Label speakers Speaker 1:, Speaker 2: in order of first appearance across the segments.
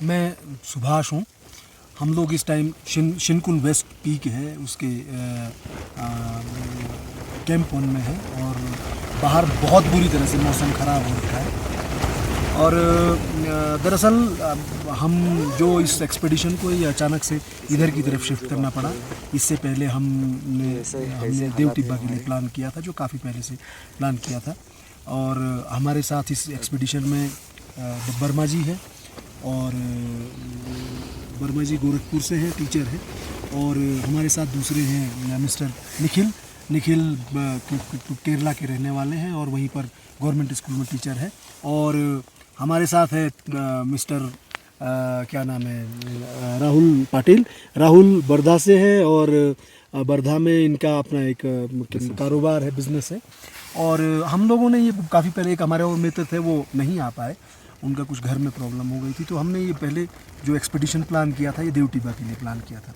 Speaker 1: मैं सुभाष हूँ। हम लोग इस टाइम शिनकुन वेस्ट पीक है उसके कैंप वन में है और बाहर बहुत बुरी तरह से मौसम ख़राब हो रखा है। और दरअसल हम जो इस एक्सपेडिशन को ये अचानक से इधर की तरफ शिफ्ट करना पड़ा। इससे पहले हमने देव टिब्बा के लिए प्लान किया था, जो काफ़ी पहले से प्लान किया था। और हमारे साथ इस एक्सपेडिशन में वर्मा जी है और वर्मा जी गोरखपुर से हैं, टीचर हैं। और हमारे साथ दूसरे हैं मिस्टर निखिल केरला के रहने वाले हैं और वहीं पर गवर्नमेंट स्कूल में टीचर है। और हमारे साथ है मिस्टर क्या नाम है, राहुल पाटिल। राहुल वर्धा से है और वर्धा में इनका अपना एक कारोबार है, बिजनेस है। और हम लोगों ने ये काफ़ी पहले, एक हमारे और मित्र थे वो नहीं आ पाए, उनका कुछ घर में प्रॉब्लम हो गई थी, तो हमने ये पहले जो एक्सपेडिशन प्लान किया था ये देव टिब्बा के लिए प्लान किया था।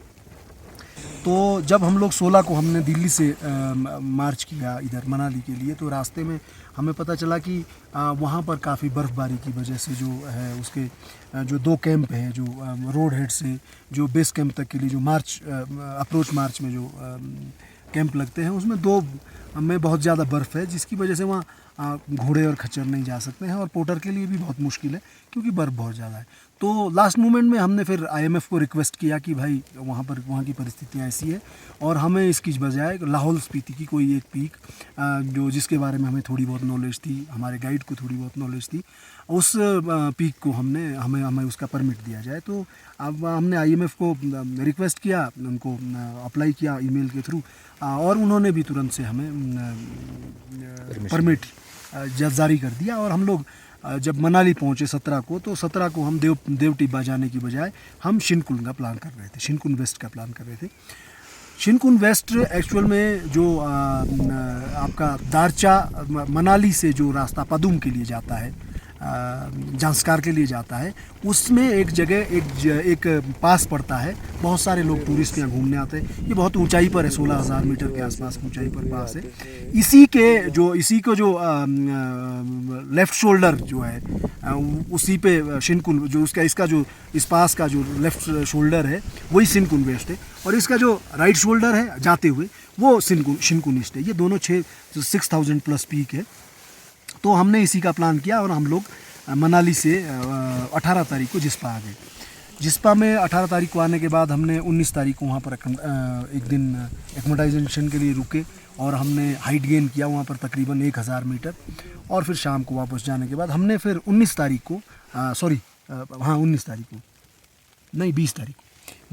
Speaker 1: तो जब हम लोग 16 को हमने दिल्ली से मार्च किया इधर मनाली के लिए, तो रास्ते में हमें पता चला कि वहाँ पर काफ़ी बर्फ़बारी की वजह से जो है उसके जो 2 कैंप हैं, जो रोड हेड से जो बेस कैंप तक के लिए जो मार्च अप्रोच मार्च में जो कैंप लगते हैं, उसमें 2 में बहुत ज़्यादा बर्फ़ है, जिसकी वजह से वहाँ घोड़े और खच्चर नहीं जा सकते हैं और पोर्टर के लिए भी बहुत मुश्किल है क्योंकि बर्फ़ बहुत ज़्यादा है। तो लास्ट मोमेंट में हमने फिर IMF को रिक्वेस्ट किया कि भाई वहाँ की परिस्थितियाँ ऐसी है और हमें इसकी बजाय लाहौल स्पीति की कोई एक पीक जो जिसके बारे में हमें थोड़ी बहुत नॉलेज थी, हमारे गाइड को थोड़ी बहुत नॉलेज थी, उस पीक को हमें उसका परमिट दिया जाए। तो अब हमने IMF को रिक्वेस्ट किया, उनको अप्लाई किया ईमेल के थ्रू और उन्होंने भी तुरंत से हमें परमिट जारी कर दिया। और हम लोग जब मनाली पहुँचे 17 को, तो 17 को हम देव टिब्बा जाने की बजाय हम शिनकुन का प्लान कर रहे थे, शिनकुन वेस्ट का प्लान कर रहे थे। शिनकुन वेस्ट एक्चुअल में जो आपका दारचा मनाली से जो रास्ता पदुम के लिए जाता है, जांस्कार के लिए जाता है, उसमें एक जगह एक पास पड़ता है। बहुत सारे लोग टूरिस्ट यहाँ घूमने आते हैं। ये बहुत ऊंचाई पर है, 16,000 मीटर के आसपास ऊंचाई पर पास है। इसी को जो लेफ़्ट शोल्डर जो है, उसी पे शिनकुन जो इसका जो इस पास का जो लेफ़्ट शोल्डर है वही शिनकुन वेस्ट है, और इसका जो राइट शोल्डर है जाते हुए वो शिनकुन ईस्ट है। ये दोनों 6,000 प्लस पीक है। तो हमने इसी का प्लान किया और हम लोग मनाली से 18 तारीख को जिस्पा आ गए। जिस्पा में 18 तारीख को आने के बाद हमने 19 तारीख को वहाँ पर एक दिन एक्मेटाइजेशन के लिए रुके और हमने हाइट गेन किया वहाँ पर तकरीबन 1000 मीटर। और फिर शाम को वापस जाने के बाद हमने फिर 19 तारीख को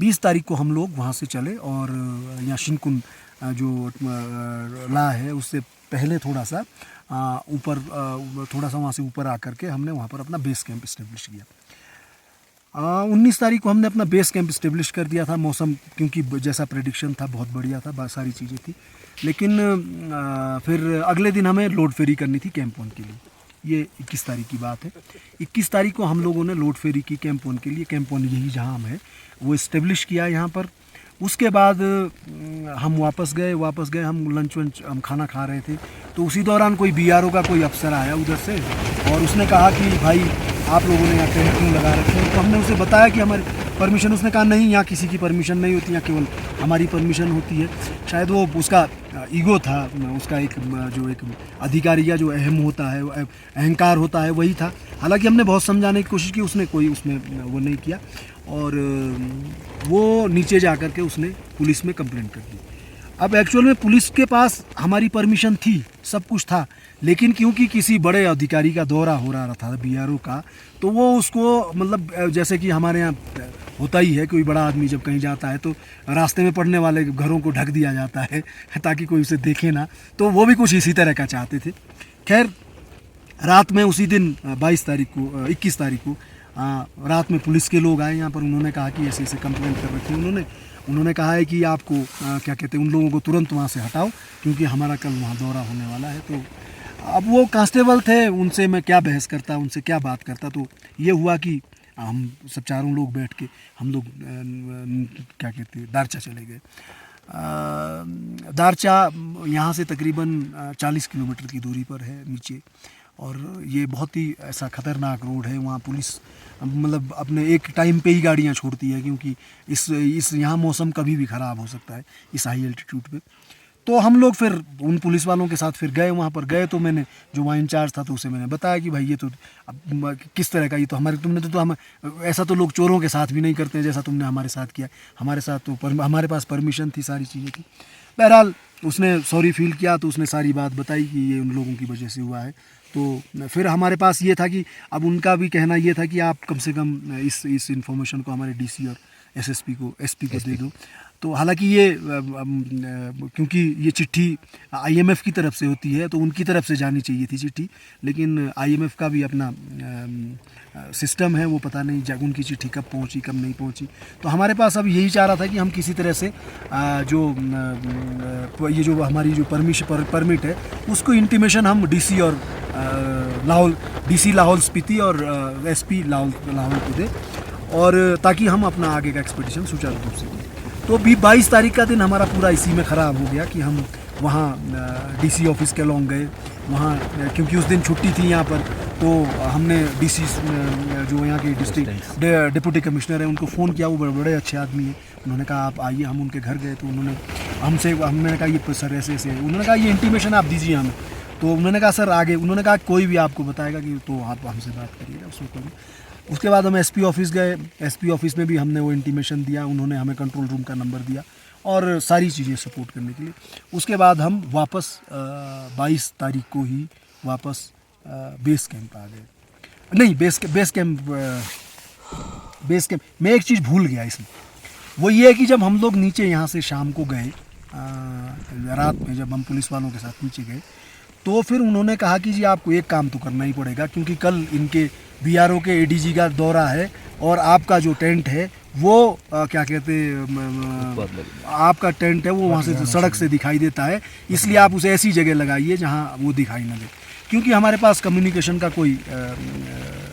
Speaker 1: 20 तारीख को हम लोग वहाँ से चले और यहाँ शिनकुन जो ला है उससे पहले थोड़ा सा वहाँ से ऊपर आकर के हमने वहाँ पर अपना बेस कैंप इस्टेब्लिश किया। 19 तारीख को हमने अपना बेस कैंप इस्टेब्लिश कर दिया था। मौसम क्योंकि जैसा प्रेडिक्शन था बहुत बढ़िया था, बहुत सारी चीज़ें थी। लेकिन फिर अगले दिन हमें लोड फेरी करनी थी कैंप वन के लिए। ये 21 तारीख की बात है। 21 तारीख को हम लोगों ने लोड फेरी की कैंप वन के लिए। कैंप वन यही जहाँ हम है वो इस्टेब्लिश किया यहाँ पर। उसके बाद हम वापस गए। हम लंच वंच हम खाना खा रहे थे, तो उसी दौरान कोई BRO का कोई अफसर आया उधर से और उसने कहा कि भाई आप लोगों ने यहाँ टेंट क्यों लगा रखे हैं। तो हमने उसे बताया कि हमारी परमिशन, उसने कहा नहीं, यहाँ किसी की परमिशन नहीं होती, यहाँ केवल हमारी परमिशन होती है। शायद वो उसका ईगो था, उसका एक अधिकारी का जो अहम होता है, अहंकार होता है, वही था। हालांकि हमने बहुत समझाने की कोशिश की, उसने कोई उसमें वो नहीं किया और वो नीचे जा कर के उसने पुलिस में कंप्लेंट कर दी। अब एक्चुअल में पुलिस के पास हमारी परमिशन थी, सब कुछ था, लेकिन क्योंकि किसी बड़े अधिकारी का दौरा हो रहा था BRO का, तो वो उसको मतलब जैसे कि हमारे यहाँ होता ही है, कोई बड़ा आदमी जब कहीं जाता है तो रास्ते में पड़ने वाले घरों को ढक दिया जाता है ताकि कोई उसे देखे ना। तो वो भी कुछ इसी तरह का चाहते थे। खैर, रात में उसी दिन 21 तारीख को रात में पुलिस के लोग आए यहाँ पर। उन्होंने कहा कि ऐसे ऐसे कंप्लेंट कर रखी है। उन्होंने कहा है कि आपको क्या कहते हैं, उन लोगों को तुरंत वहाँ से हटाओ क्योंकि हमारा कल वहाँ दौरा होने वाला है। तो अब वो कांस्टेबल थे, उनसे मैं क्या बहस करता, उनसे क्या बात करता। तो ये हुआ कि हम सब चारों लोग बैठ के हम लोग क्या कहते हैं दारचा चले गए। दारचा यहाँ से तकरीबन 40 किलोमीटर की दूरी पर है नीचे। और ये बहुत ही ऐसा ख़तरनाक रोड है। वहाँ पुलिस मतलब अपने एक टाइम पे ही गाड़ियाँ छोड़ती है, क्योंकि इस यहाँ मौसम कभी भी ख़राब हो सकता है इस हाई एल्टीट्यूड पे। तो हम लोग फिर उन पुलिस वालों के साथ फिर गए, वहाँ पर गए तो मैंने जो वहाँ इंचार्ज था तो उसे मैंने बताया कि भाई ये तो अब किस तरह का, ये तो तुमने तो हम ऐसा तो लोग चोरों के साथ भी नहीं करते हैं जैसा तुमने हमारे साथ किया। हमारे साथ तो हमारे पास परमिशन थी, सारी चीज़ें थी। बहरहाल उसने सॉरी फील किया तो उसने सारी बात बताई कि ये उन लोगों की वजह से हुआ है। तो फिर हमारे पास ये था कि अब उनका भी कहना ये था कि आप कम से कम इस इन्फॉर्मेशन को हमारे डीसी और एसएसपी को एसपी को दे दो। तो हालांकि ये क्योंकि ये चिट्ठी आईएमएफ की तरफ से होती है तो उनकी तरफ से जानी चाहिए थी चिट्ठी, लेकिन आईएमएफ का भी अपना सिस्टम है, वो पता नहीं उनकी चिट्ठी कब पहुंची कब नहीं पहुंची। तो हमारे पास अब यही चाह रहा था कि हम किसी तरह से ये जो हमारी जो परमिट है उसको इंटीमेशन हम डीसी और डीसी लाहौल स्पीति और एसपी लाहौल को दे, और ताकि हम अपना आगे का एक्सपेडिशन सुचारू रूप से करें। तो भी 22 तारीख का दिन हमारा पूरा इसी में ख़राब हो गया कि हम वहाँ डीसी ऑफिस के लॉन्ग गए वहाँ, क्योंकि उस दिन छुट्टी थी यहाँ पर। तो हमने डीसी जो यहाँ के डिस्ट्रिक्ट डिप्टी कमिश्नर है उनको फ़ोन किया, वो बड़े अच्छे आदमी हैं। उन्होंने कहा आप आइए, हम उनके घर गए तो उन्होंने हमने कहा ये सर ऐसे ऐसे, उन्होंने कहा ये इंटीमेशन आप दीजिए हमें। तो उन्होंने कहा सर आगे, उन्होंने कहा कोई भी आपको बताएगा कि तो आप हमसे बात करिएगा उसको करिए। उसके बाद हम एसपी ऑफिस गए, एसपी ऑफिस में भी हमने वो इंटीमेशन दिया, उन्होंने हमें कंट्रोल रूम का नंबर दिया और सारी चीज़ें सपोर्ट करने के लिए। उसके बाद हम वापस 22 तारीख को ही वापस बेस कैंप आ गए। नहीं, बेस कैंप मैं एक चीज़ भूल गया इसमें, वो ये है कि जब हम लोग नीचे यहाँ से शाम को गए, रात में जब हम पुलिस वालों के साथ नीचे गए तो फिर उन्होंने कहा कि जी आपको एक काम तो करना ही पड़ेगा, क्योंकि कल इनके बीआरओ के एडीजी का दौरा है और आपका जो टेंट है वो क्या कहते हैं, आपका टेंट है वो वहाँ से सड़क से दिखाई देता है, इसलिए आप उसे ऐसी जगह लगाइए जहाँ वो दिखाई ना दे। क्योंकि हमारे पास कम्युनिकेशन का कोई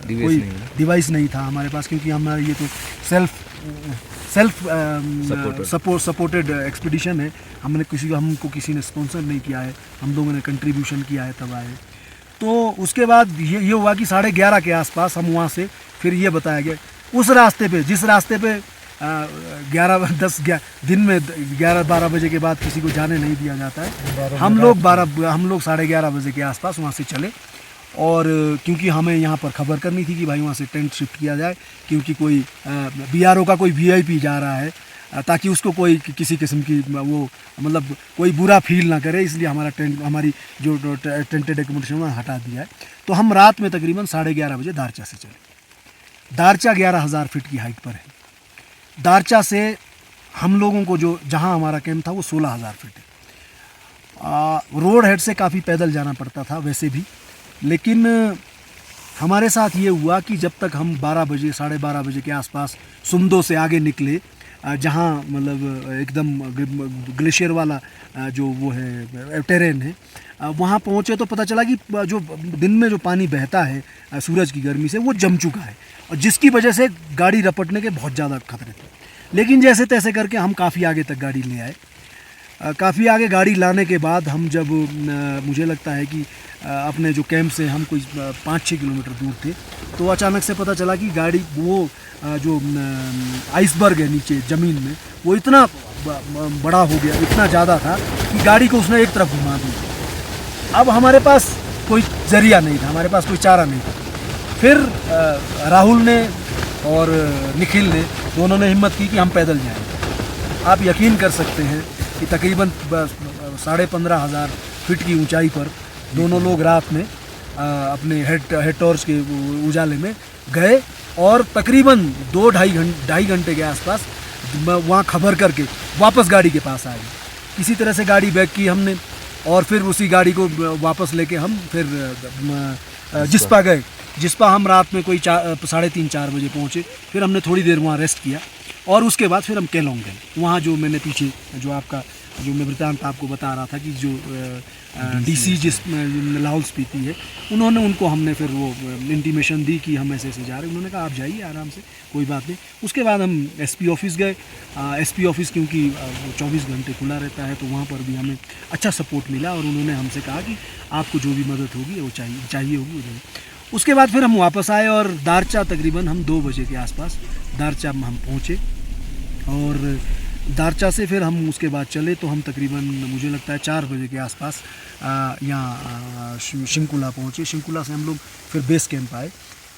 Speaker 1: डिवाइस नहीं था हमारे पास, क्योंकि हमारा ये तो सेल्फ सपोर्टेड एक्सपीडिशन है। हमको किसी ने स्पॉन्सर नहीं किया है, हम लोगों ने कंट्रीब्यूशन किया है तब आए। तो उसके बाद ये हुआ कि 11:30 के आसपास हम वहाँ से फिर ये बताया गया उस रास्ते पे, जिस रास्ते पे दिन में 11-12 बजे के बाद किसी को जाने नहीं दिया जाता है, हम लोग 11:30 बजे के आसपास वहाँ से चले। और क्योंकि हमें यहाँ पर खबर करनी थी कि भाई वहाँ से टेंट शिफ्ट किया जाए, क्योंकि कोई बीआरओ का कोई वीआईपी जा रहा है, ताकि उसको कोई किसी किस्म की वो मतलब कोई बुरा फील ना करे, इसलिए हमारी जो टेंटेड एकोमोडेशन वहाँ हटा दिया है। तो हम रात में तकरीबन 11:30 बजे दारचा से चले। दारचा 11,000 फीट की हाइट पर है। दारचा से हम लोगों को जहाँ हमारा कैंप था वो 16,000 फीट है। रोड हेड से काफ़ी पैदल जाना पड़ता था वैसे भी, लेकिन हमारे साथ ये हुआ कि जब तक हम 12 बजे के आसपास सुमदो से आगे निकले, जहाँ मतलब एकदम ग्लेशियर वाला जो वो है टेरेन है, वहाँ पहुँचे तो पता चला कि जो दिन में जो पानी बहता है सूरज की गर्मी से वो जम चुका है, और जिसकी वजह से गाड़ी रपटने के बहुत ज़्यादा खतरे थे। लेकिन जैसे तैसे करके हम काफ़ी आगे तक गाड़ी ले आए। काफ़ी आगे गाड़ी लाने के बाद हम जब मुझे लगता है कि अपने जो कैंप से हम कोई 5-6 किलोमीटर दूर थे, तो अचानक से पता चला कि गाड़ी वो जो आइसबर्ग है नीचे ज़मीन में वो इतना बड़ा हो गया, इतना ज़्यादा था कि गाड़ी को उसने एक तरफ घुमा दिया। अब हमारे पास कोई जरिया नहीं था, हमारे पास कोई चारा नहीं था। फिर राहुल ने और निखिल ने दोनों ने हिम्मत की कि हम पैदल जाएंगे। आप यकीन कर सकते हैं कि तकरीबन 15,500 फीट की ऊंचाई पर दोनों लोग रात में अपने हेड टॉर्च के उजाले में गए और तकरीबन 2-2.5 घंटे के आसपास वहाँ खबर करके वापस गाड़ी के पास आए। किसी तरह से गाड़ी बैक की हमने और फिर उसी गाड़ी को वापस लेके हम फिर जिस्पा गए। जिस पर हम रात में कोई 3:30-4 बजे पहुँचे। फिर हमने थोड़ी देर वहाँ रेस्ट किया और उसके बाद फिर हम केलोंग गए। वहाँ जो मैंने पीछे जो आपका जो मैं वृत्तांत आपको बता रहा था कि जो डीसी जिस लाहौल स्पीति है, उनको हमने फिर वो इंटीमेशन दी कि हम ऐसे ऐसे जा रहे हैं। उन्होंने कहा आप जाइए आराम से, कोई बात नहीं। उसके बाद हम एसपी ऑफिस गए। एसपी ऑफिस क्योंकि वो 24 घंटे खुला रहता है, तो वहाँ पर भी हमें अच्छा सपोर्ट मिला और उन्होंने हमसे कहा कि आपको जो भी मदद होगी वो चाहिए होगी वो देंगे। उसके बाद फिर हम वापस आए और दारचा तकरीबन हम 2 बजे के आसपास दारचा हम पहुँचे और दारचा से फिर हम उसके बाद चले तो हम तकरीबन मुझे लगता है 4 बजे के आसपास यहाँ शिंकुला पहुँचे। शिंकुला से हम लोग फिर बेस कैंप आए।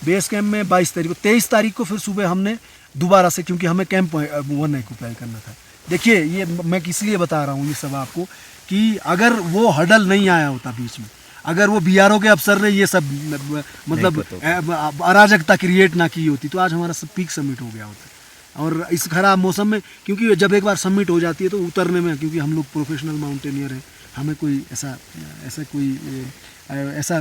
Speaker 1: बेस कैंप में 23 तारीख को फिर सुबह हमने दोबारा से, क्योंकि हमें कैंप 1 ऑक्यूपाई करना था। देखिए ये मैं किस लिए बता रहा हूँ ये सब आपको कि अगर वो हडल नहीं आया होता बीच में, अगर वो बीआरओ के अफसर ने ये सब मतलब अराजकता क्रिएट ना की होती, तो आज हमारा सब पीक सबमिट हो गया होता। और इस ख़राब मौसम में, क्योंकि जब एक बार सबमिट हो जाती है तो उतरने में, क्योंकि हम लोग प्रोफेशनल माउंटेनियर हैं, हमें कोई ऐसा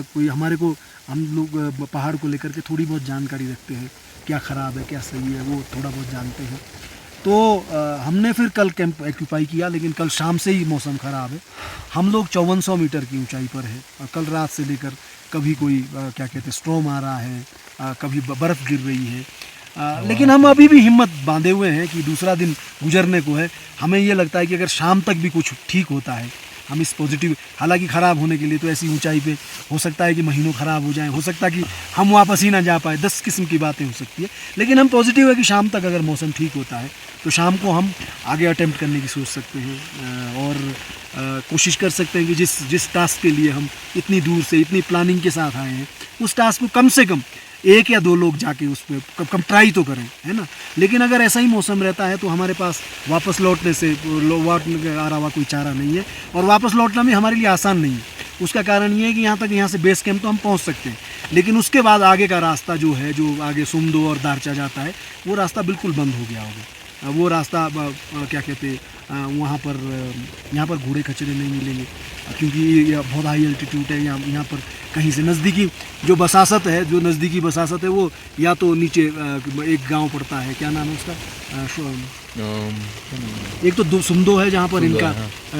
Speaker 1: कोई हमारे को, हम लोग पहाड़ को लेकर के थोड़ी बहुत जानकारी रखते हैं, क्या ख़राब है क्या सही है वो थोड़ा बहुत जानते हैं। तो हमने फिर कल कैंप ऑक्यूपाई किया, लेकिन कल शाम से ही मौसम ख़राब है। हम लोग 5400 मीटर की ऊंचाई पर है और कल रात से लेकर कभी कोई क्या कहते हैं स्ट्रॉम आ रहा है, कभी बर्फ़ गिर रही है। लेकिन हम अभी भी हिम्मत बांधे हुए हैं कि दूसरा दिन गुजरने को है। हमें ये लगता है कि अगर शाम तक भी कुछ ठीक होता है, हम इस पॉजिटिव, हालांकि ख़राब होने के लिए तो ऐसी ऊंचाई पे हो सकता है कि महीनों ख़राब हो जाएं, हो सकता है कि हम वापस ही ना जा पाए, 10 किस्म की बातें हो सकती है। लेकिन हम पॉजिटिव है कि शाम तक अगर मौसम ठीक होता है तो शाम को हम आगे अटेम्प्ट करने की सोच सकते हैं और कोशिश कर सकते हैं कि जिस टास्क के लिए हम इतनी दूर से इतनी प्लानिंग के साथ आए हैं, उस टास्क को कम से कम 1 या 2 लोग जाके उस पर कम ट्राई तो करें, है ना। लेकिन अगर ऐसा ही मौसम रहता है तो हमारे पास वापस लौटने से लौटने के अलावा कोई चारा नहीं है, और वापस लौटना भी हमारे लिए आसान नहीं है। उसका कारण ये है कि यहाँ से बेस कैंप तो हम पहुँच सकते हैं, लेकिन उसके बाद आगे का रास्ता जो है, जो आगे सुमदो और दारचा जाता है, वो रास्ता बिल्कुल बंद हो गया होगा। वो रास्ता क्या कहते हैं, यहाँ पर घोड़े खच्चरे नहीं मिलेंगे, क्योंकि ये बहुत हाई एल्टीट्यूड है। यहाँ पर कहीं से नज़दीकी जो बसासत है वो या तो नीचे एक गांव पड़ता है, क्या नाम है उसका, एक तो सुमदो है जहाँ पर इनका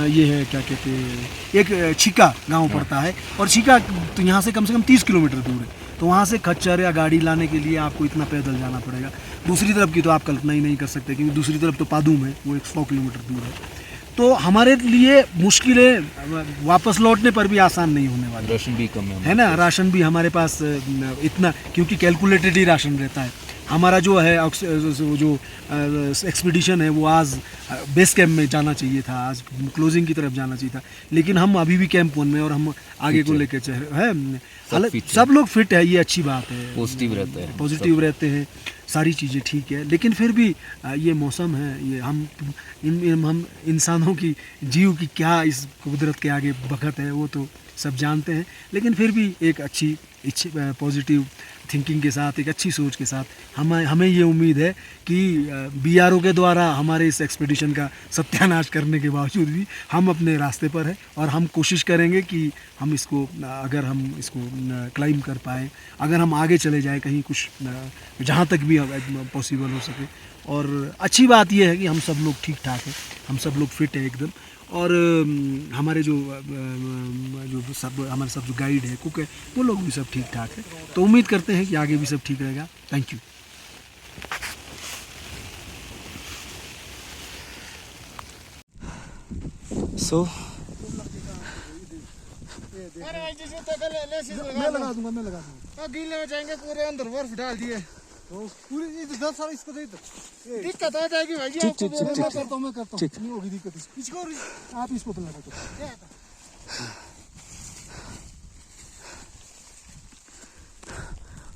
Speaker 1: ये है, क्या कहते हैं, एक छिका गांव पड़ता है, और छिका तो यहाँ से कम 30 किलोमीटर दूर है। तो वहाँ से खच्चर या गाड़ी लाने के लिए आपको इतना पैदल जाना पड़ेगा। दूसरी तरफ की तो आप कल्पना ही नहीं कर सकते, क्योंकि दूसरी तरफ तो पादुम है, वो 100 किलोमीटर दूर है। तो हमारे लिए मुश्किलें वापस लौटने पर भी आसान नहीं होने वाली।
Speaker 2: राशन भी कम
Speaker 1: है ना, राशन भी हमारे पास इतना, क्योंकि कैलकुलेटेड ही राशन रहता है हमारा। जो है जो एक्सपीडिशन है वो आज बेस कैंप में जाना चाहिए था, आज क्लोजिंग की तरफ जाना चाहिए था, लेकिन हम अभी भी कैंप 1 में और हम आगे को लेकर चल रहे हैं। सब लोग फिट है, ये अच्छी बात है, पॉजिटिव रहते हैं, सारी चीज़ें ठीक है। लेकिन फिर भी ये मौसम है, ये हम इंसानों की जीव की क्या इस कुदरत के आगे बखत है वो तो सब जानते हैं। लेकिन फिर भी एक अच्छी पॉजिटिव थिंकिंग के साथ, एक अच्छी सोच के साथ हमें ये उम्मीद है कि बीआरओ के द्वारा हमारे इस एक्सपीडिशन का सत्यानाश करने के बावजूद भी हम अपने रास्ते पर हैं, और हम कोशिश करेंगे कि हम इसको, अगर हम इसको क्लाइम कर पाए, अगर हम आगे चले जाए कहीं कुछ जहाँ तक भी पॉसिबल हो सके। और अच्छी बात यह है कि हम सब लोग ठीक ठाक हैं, हम सब लोग फिट है एकदम, और हमारे जो गाइड है, कुक है, वो लोग भी सब ठीक ठाक है। तो उम्मीद करते हैं कि आगे भी सब ठीक रहेगा। Thank you.
Speaker 2: सो
Speaker 1: मैं लगा दूंगा। गीले हो जाएंगे पूरे, अंदर बर्फ डाल दिए तो पूरी 10 साल इसको दे, दिक्कत आ जाएगी भाई। मैं करता हूँ नहीं होगी दिक्कत। इसको आप इसको लगा दो।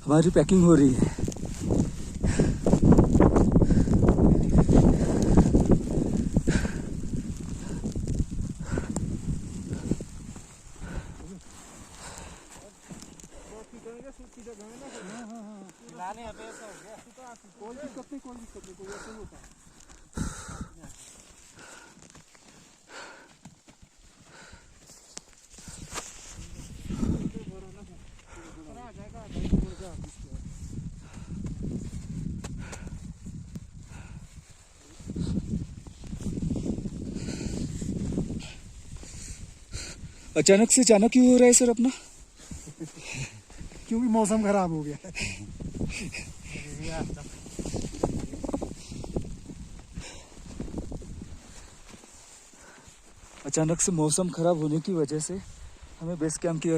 Speaker 2: हमारी पैकिंग हो रही है।
Speaker 1: कोई दिक्कत नहीं, कोई ऐसा नहीं होता। आ जाएगा
Speaker 2: अचानक से जाना क्यों हो रहा है सर अपना?
Speaker 1: क्योंकि मौसम खराब हो गया है।
Speaker 2: अचानक से मौसम खराब होने की वजह से हमें बेस कैंप की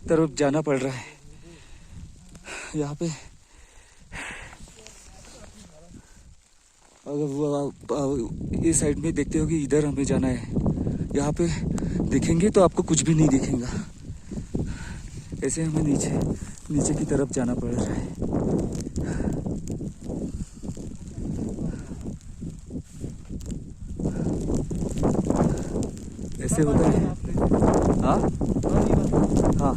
Speaker 2: तरफ जाना पड़ रहा है। यहाँ पे अगर ये साइड में देखते हो कि इधर हमें जाना है, यहाँ पे देखेंगे तो आपको कुछ भी नहीं दिखेगा। ऐसे हमें नीचे की तरफ जाना पड़ रहा है। ऐसे होता है। हाँ हाँ